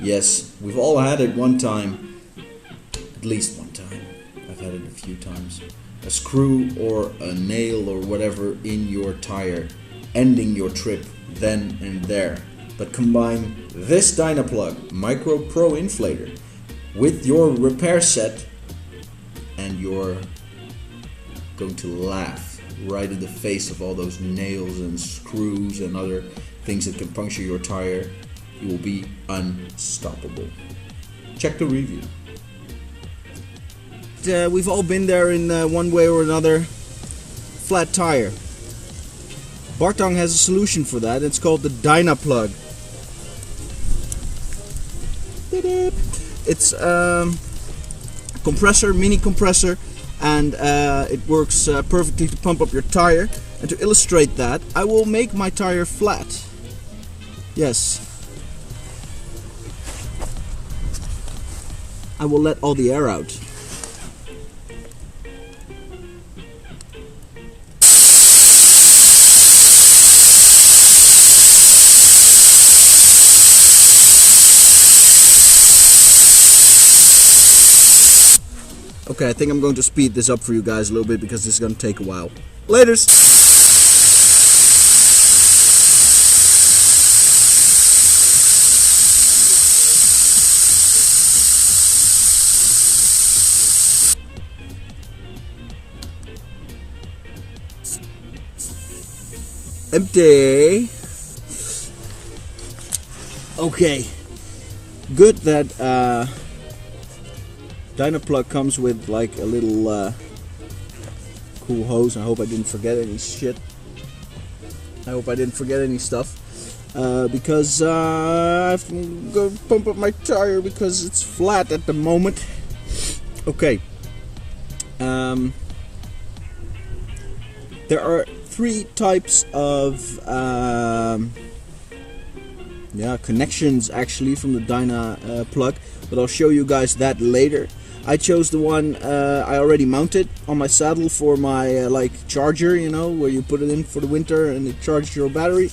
Yes, we've all had it one time, at least one time. I've had it a few times. A screw or a nail or whatever in your tire, ending your trip then and there. But combine this Dynaplug Micro Pro inflator with your repair set and you're going to laugh right in the face of all those nails and screws and other things that can puncture your tire. You will be unstoppable. Check the review. We've all been there in one way or another. Flat tire. Bartong has a solution for that. It's called the Dynaplug. It's compressor, mini compressor, and it works perfectly to pump up your tire. And to illustrate that, I will make my tire flat. Yes. I will let all the air out. Okay, I think I'm going to speed this up for you guys a little bit because this is going to take a while. Laters! Empty! Okay, good that Dynaplug comes with like a little cool hose. I hope I didn't forget any shit. I hope I didn't forget any stuff because I have to go pump up my tire because it's flat at the moment. Okay. There are 3 types of connections actually from the Dynaplug, but I'll show you guys that later. I chose the one I already mounted on my saddle for my charger, you know, where you put it in for the winter and it charges your battery.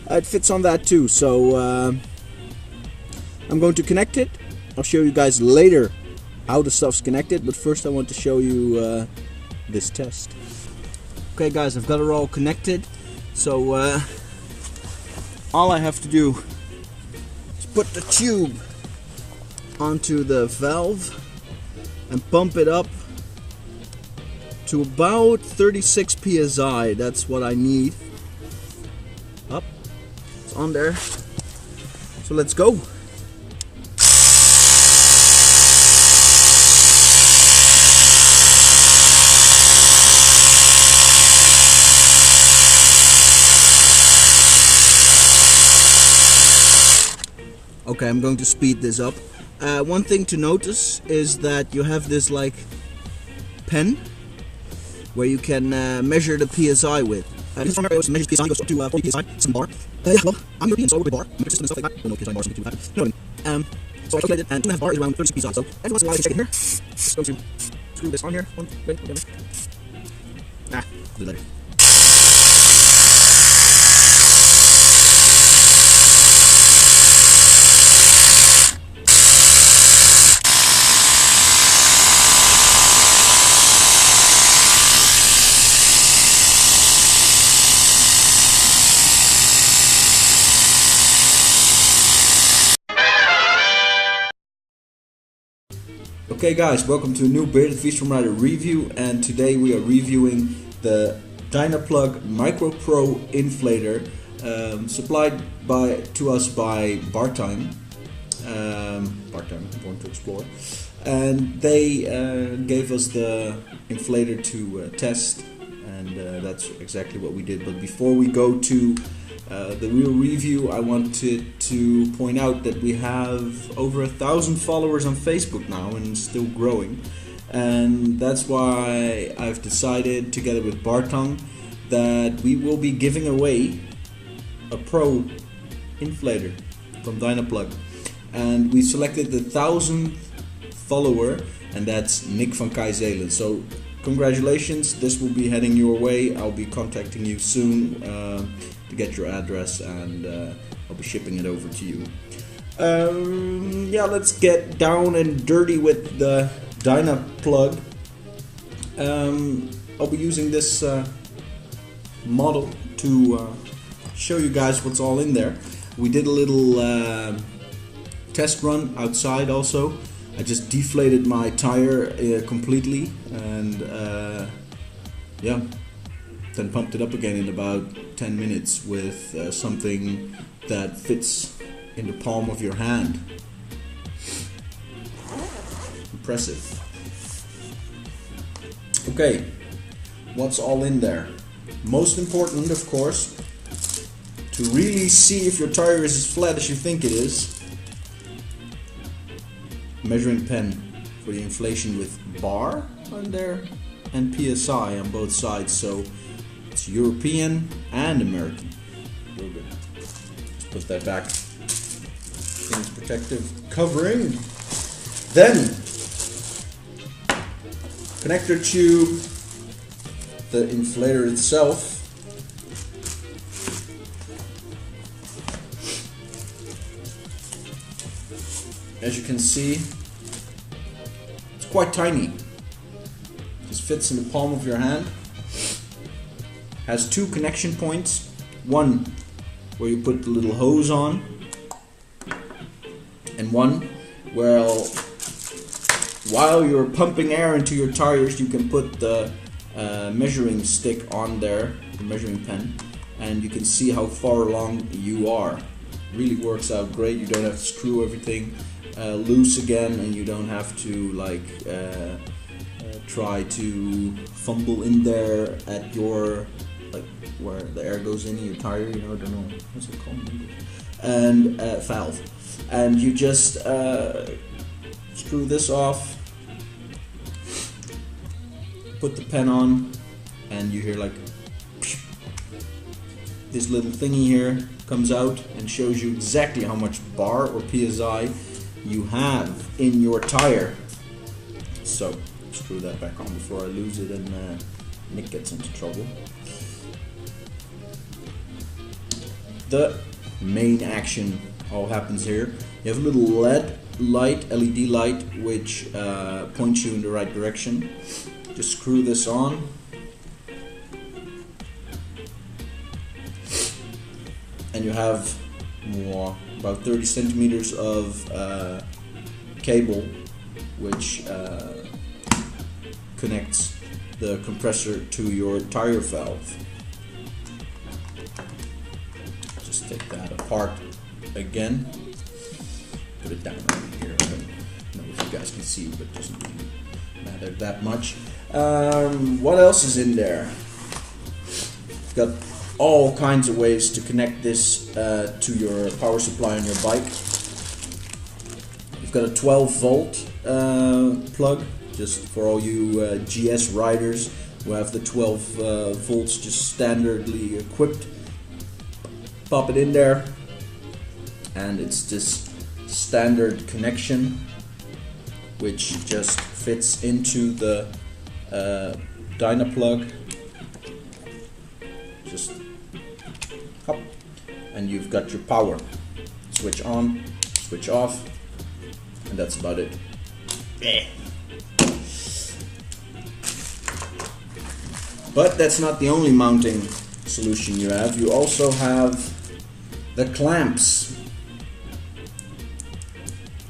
It fits on that too, so I'm going to connect it. I'll show you guys later how the stuff's connected, but first I want to show you this test. Okay guys, I've got it all connected, so all I have to do is put the tube onto the valve and pump it up to about 36 psi. That's what I need. Up, it's on there. So let's go. Okay, I'm going to speed this up. One thing to notice is that you have this like pen where you can measure the PSI with. This one measures PSI, goes up to 40 PSI, some bar. Yeah, well, I'm European, so I work with bar. I'm system and stuff like that. Don't know PSI bars, something too bad. You know what I mean? So I calculated, and 2.5 bar is around 36 PSI. So every once in a while I can check it here. Just going to screw this on here. One, wait, whatever. I'll do later. Okay guys, welcome to a new bearded V-strom rider review, and today we are reviewing the Dynaplug Micro Pro inflator supplied to us by Bartong, Born to Explore, and they gave us the inflator to test, and that's exactly what we did. But before we go to the real review, I wanted to point out that we have over 1,000 followers on Facebook now and still growing, and that's why I've decided together with Bartong that we will be giving away a Pro inflator from Dynaplug, and we selected the 1,000th follower, and that's Nick van Kaizelen. So congratulations, this will be heading your way. I'll be contacting you soon to get your address, and I'll be shipping it over to you. Yeah, let's get down and dirty with the Dynaplug. I'll be using this model to show you guys what's all in there. We did a little test run outside also. I just deflated my tire completely, and yeah, then pumped it up again in about 10 minutes with something that fits in the palm of your hand. Impressive. Okay, what's all in there? Most important, of course, to really see if your tire is as flat as you think it is, measuring pen for the inflation with bar on there and PSI on both sides, so it's European and American. Real good. Just put that back in its protective covering. Then connector tube, the inflator itself. As you can see, it's quite tiny. Just fits in the palm of your hand. Has two connection points. One where you put the little hose on, and one where while you're pumping air into your tires, you can put the measuring stick on there, the measuring pen, and you can see how far along you are. Really works out great. You don't have to screw everything loose again, and you don't have to like try to fumble in there at your, like, where the air goes in your tire, you know, I don't know what's it called in English, and valve, and you just screw this off, put the pen on, and you hear like this little thingy here comes out and shows you exactly how much bar or PSI you have in your tire. So screw that back on before I lose it and Nick gets into trouble. The main action all happens here. You have a little LED light, which points you in the right direction. Just screw this on. And you have about 30 centimeters of cable, which connects the compressor to your tire valve. Just take that apart again. Put it down right here. I don't know if you guys can see, but it doesn't really matter that much. What else is in there? Got all kinds of ways to connect this to your power supply on your bike. You've got a 12-volt plug, just for all you GS riders who have the 12 volts just standardly equipped. Pop it in there, and it's this standard connection which just fits into the Dynaplug. Just hop, and you've got your power. Switch on, switch off, and that's about it. But that's not the only mounting solution you have. You also have the clamps,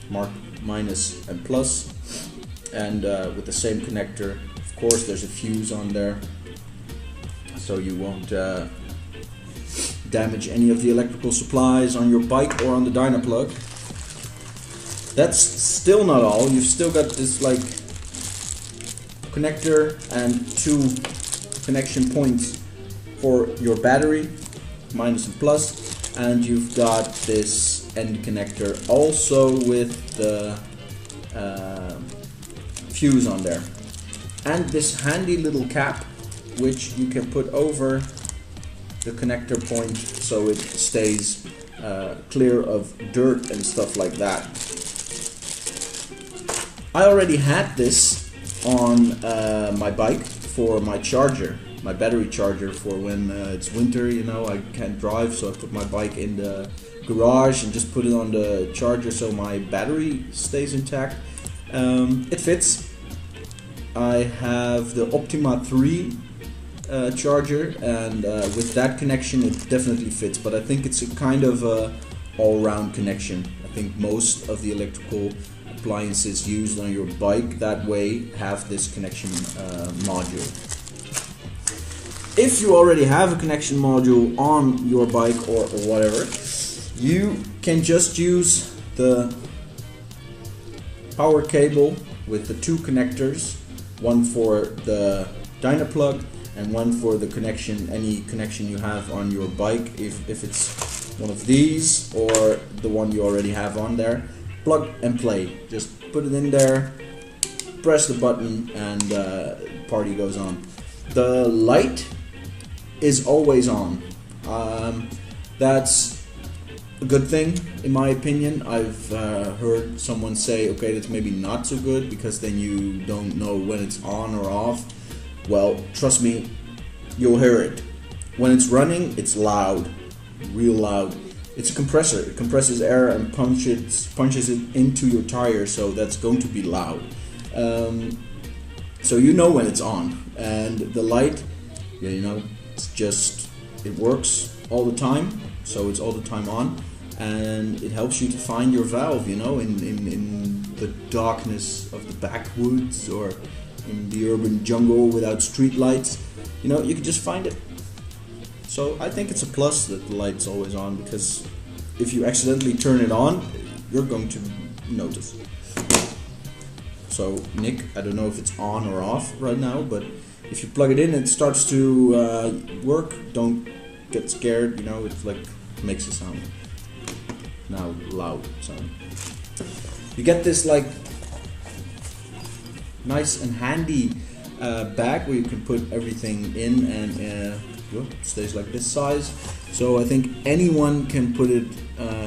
marked minus and plus, and with the same connector. Of course, there's a fuse on there, so you won't damage any of the electrical supplies on your bike or on the Dynaplug. That's still not all. You've still got this like connector and two connection points for your battery, minus and plus, and you've got this end connector also with the fuse on there, and this handy little cap which you can put over the connector point so it stays clear of dirt and stuff like that. I already had this on my bike for my charger, my battery charger, for when it's winter, you know, I can't drive, so I put my bike in the garage and just put it on the charger so my battery stays intact. It fits. I have the Optima 3 charger, and with that connection it definitely fits, but I think it's a kind of a all-round connection. I think most of the electrical appliances used on your bike that way have this connection module. If you already have a connection module on your bike or whatever, you can just use the power cable with the two connectors, one for the Dynaplug and one for the connection, any connection you have on your bike, if it's one of these or the one you already have on there. Plug and play. Just put it in there, press the button, and party goes on. The light is always on. That's a good thing in my opinion. I've heard someone say, okay, that's maybe not so good because then you don't know when it's on or off. Well, trust me, you'll hear it. When it's running, it's loud, real loud. It's a compressor. It compresses air and punches it into your tire, so that's going to be loud. So you know when it's on. And the light, yeah, you know, it's just, it works all the time, so it's all the time on, and it helps you to find your valve, you know, in the darkness of the backwoods or in the urban jungle without street lights. You know, you can just find it. So I think it's a plus that the light's always on, because if you accidentally turn it on, you're going to notice. So Nick, I don't know if it's on or off right now, but if you plug it in and it starts to work, don't get scared, you know, it's like makes a sound. Now loud sound. You get this like nice and handy bag where you can put everything in, and it stays like this size. So I think anyone can put it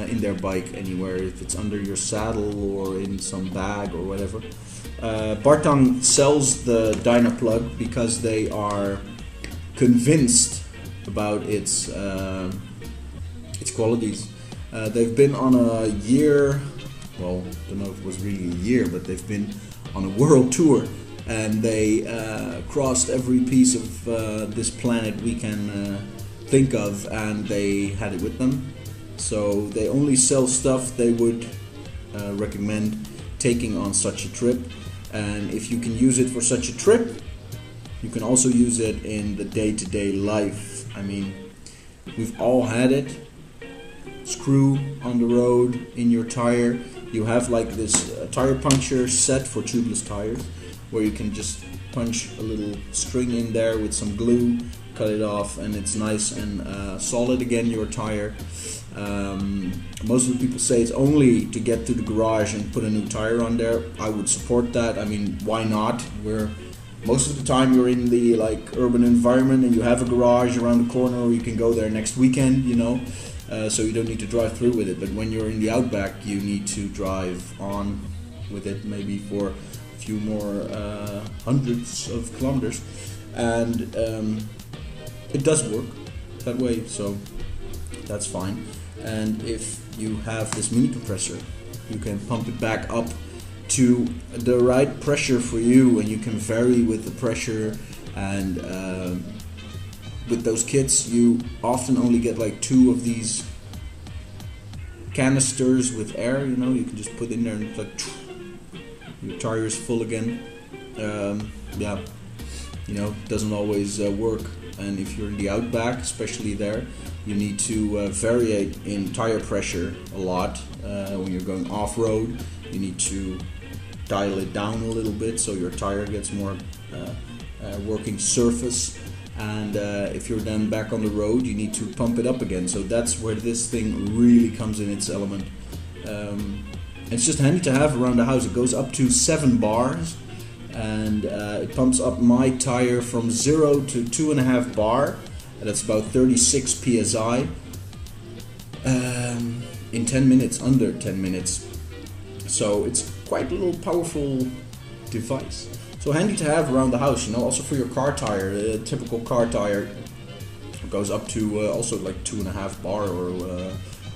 in their bike anywhere, if it's under your saddle or in some bag or whatever. Bartang sells the Dynaplug because they are convinced about its qualities. They've been on a year, well, I don't know if it was really a year, but they've been on a world tour, and they crossed every piece of this planet we can think of, and they had it with them. So they only sell stuff they would recommend taking on such a trip. And if you can use it for such a trip, you can also use it in the day-to-day life. I mean, we've all had it. Screw on the road, in your tire. You have like this tire puncture set for tubeless tires, where you can just punch a little string in there with some glue, cut it off, and it's nice and solid again, your tire. Most of the people say it's only to get to the garage and put a new tire on there. I would support that. I mean, why not? Most of the time you're in the like urban environment and you have a garage around the corner, or you can go there next weekend, you know, so you don't need to drive through with it. But when you're in the outback, you need to drive on with it, maybe for a few more hundreds of kilometers, and it does work that way, so that's fine. And if you have this mini compressor, you can pump it back up to the right pressure for you, and you can vary with the pressure. And with those kits, you often only get like 2 of these canisters with air, you know, you can just put in there and it's like your tire is full again. Yeah, you know, it doesn't always work. And if you're in the outback, especially there, you need to vary in tire pressure a lot. When you're going off-road, you need to dial it down a little bit so your tire gets more working surface. And if you're then back on the road, you need to pump it up again. So that's where this thing really comes in its element. It's just handy to have around the house. It goes up to 7 bars. And it pumps up my tire from 0 to 2.5 bar, and that's about 36 psi in 10 minutes, under 10 minutes. So it's quite a little powerful device. So handy to have around the house, you know. Also for your car tire, a typical car tire goes up to also like 2.5 bar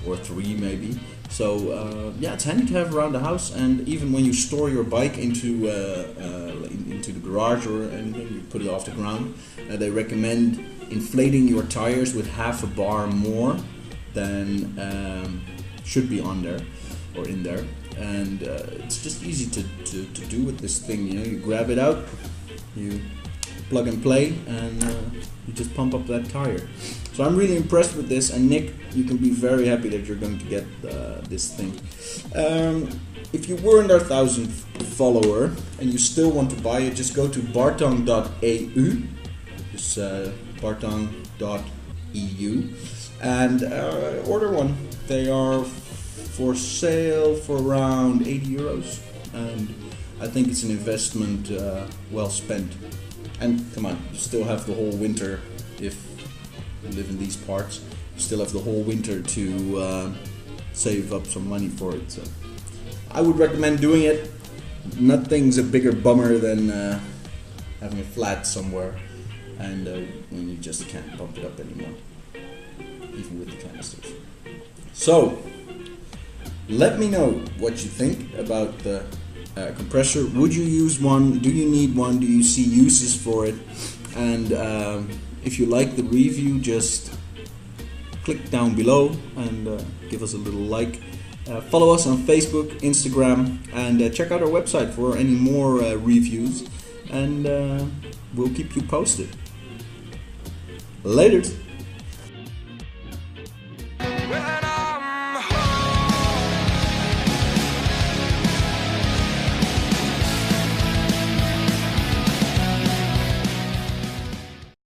or 3 maybe. So yeah, it's handy to have around the house, and even when you store your bike into the garage or anything, you put it off the ground. They recommend inflating your tires with half a bar more than should be on there or in there, and it's just easy to do with this thing. You know, you grab it out, you plug and play, and you just pump up that tire. So I'm really impressed with this, and Nick, you can be very happy that you're going to get this thing. If you weren't our 1000th follower and you still want to buy it, just go to bartong.eu, just bartong.eu, and order one. They are for sale for around 80 euros, and I think it's an investment well spent. And come on, you still have the whole winter. If you live in these parts, you still have the whole winter to save up some money for it. So I would recommend doing it. Nothing's a bigger bummer than having a flat somewhere and when you just can't pump it up anymore, even with the canisters. So let me know what you think about the compressor. Would you use one? Do you need one? Do you see uses for it? And if you like the review, just click down below and give us a little like. Follow us on Facebook, Instagram, and check out our website for any more reviews, and we'll keep you posted. Later.